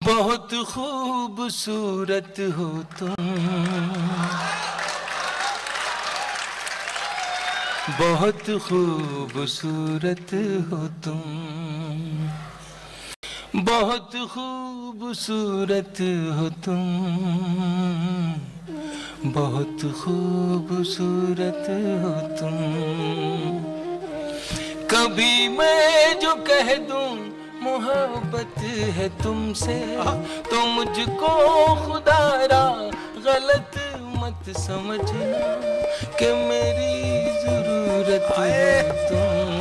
बहुत खूबसूरत हो तुम, बहुत खूबसूरत हो तुम, बहुत खूबसूरत हो तुम, बहुत खूबसूरत हो तुम। कभी मैं जो कह दूं मोहब्बत है तुमसे, तो मुझको खुदारा गलत मत समझना कि मेरी जरूरत है तुम।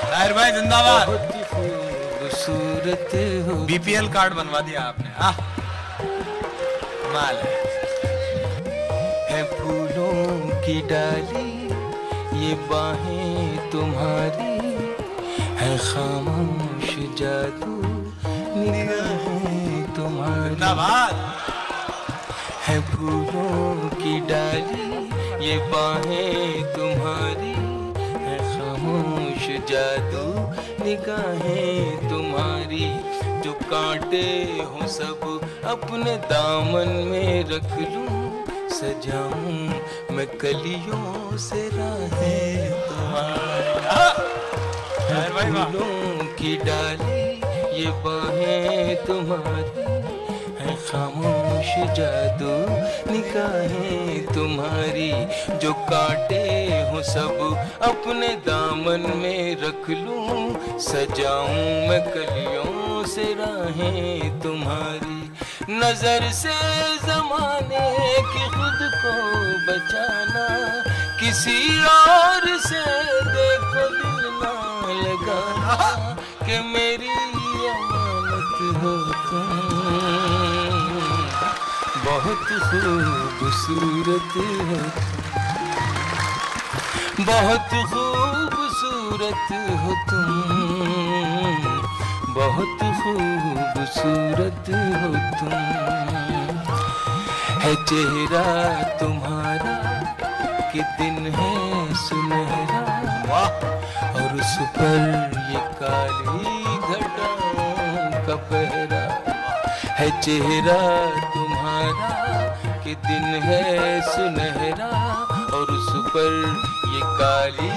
ताहिर भाई जिंदाबाद। बहुत खूबसूरत हो। बीपीएल कार्ड बनवा दिया आपने। माल है फूलों की डाली ये बाहें तुम्हारी, है खामोश जादू निगाहें तुम्हारी। है फूलों की डाली ये बाहें तुम्हारी, है खामोश जादू निगाहें तुम्हारी। जो कांटे हो सब अपने दामन में रख लूं, सजाऊं मैं कलियों से राहें तुम्हारी। फूलों की डाली ये बाहें तुम्हारी, है खामोश जादू निगाहें तुम्हारी। जो कांटे हो सब अपने दामन में रख लूं, सजाऊं मैं कलियों से राहें तुम्हारी। नजर से जमाने की खुद को बचाना, किसी और से देखो दिल ना लगाना कि मेरी अमानत हो तुम। बहुत खूबसूरत हो, बहुत खूबसूरत हो तुम, बहुत खूबसूरत हो तुम। है चेहरा तुम्हारा कि दिन है सुनहरा, और उस पर ये काली घटाओं का पहरा। है चेहरा तुम्हारा कि दिन है सुनहरा, और उस पर ये काली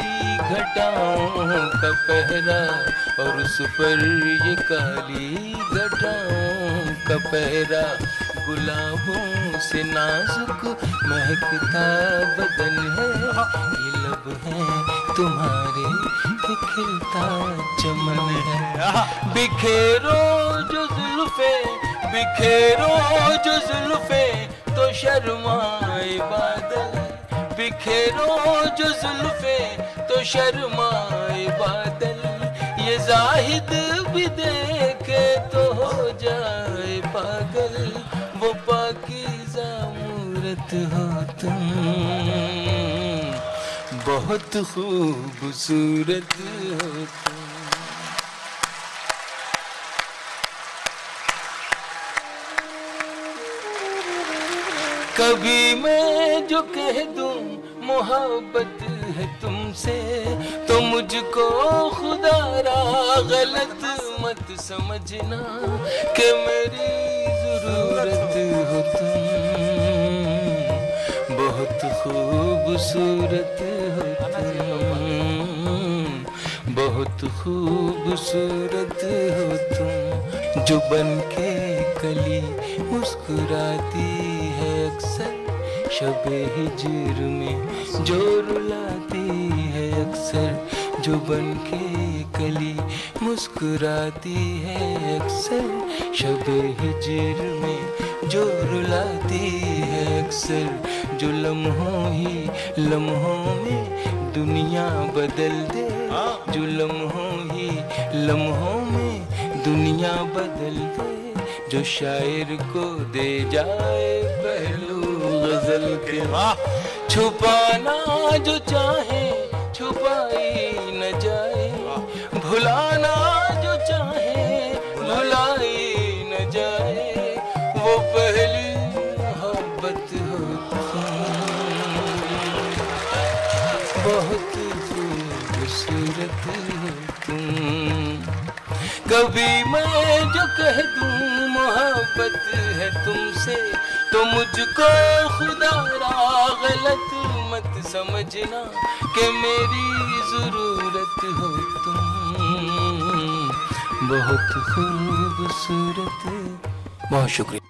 घटाओं का पहरा, और उस पर ये काली घटाओं का पहरा। गुलाबों से नाजुक महकता बदन है, ये लब है तुम्हारे कि खिलता चमन है। बिखेरो जो जुल्फे, बिखेरो जो जुल्फे तो शर्माए बादल, बिखेरो जो जुल्फे तो शर्माए बादल। ये जाहिद भी देखे तो हो जाए पागल, वो पाकीज़ा मूरत हो तुम, बहुत खूबसूरत हो तुम। कभी मैं जो कह दूं मोहब्बत है तुमसे, तो मुझको खुदारा गलत मत समझना कि मेरी जरूरत हो तुम, बहुत खूबसूरत हो तुम, बहुत खूबसूरत हो तुम। जो बन के कली मुस्कुराती है अक्सर शबे हिजर में, जो रुलाती है अक्सर। जो बन के कली मुस्कुराती है अक्सर शबे हिजर में, जो रुलाती है अक्सर। जो लम्हों ही लम्हों में दुनिया बदल दे, जो लम्हों ही लम्हों में दुनिया बदल दे। जो शायर को दे जाए पहलू गजल के, छुपाना जो चाहे छुपाई न जाए, भुलाना जो चाहे भुलाई न जाए। वो पहली मोहब्बत हो बहुत खूबसूरत हो तुम। कभी मैं जो कह दूं तो मुझको खुदारा गलत मत समझना कि मेरी जरूरत हो तुम, बहुत खूबसूरत। बहुत शुक्रिया।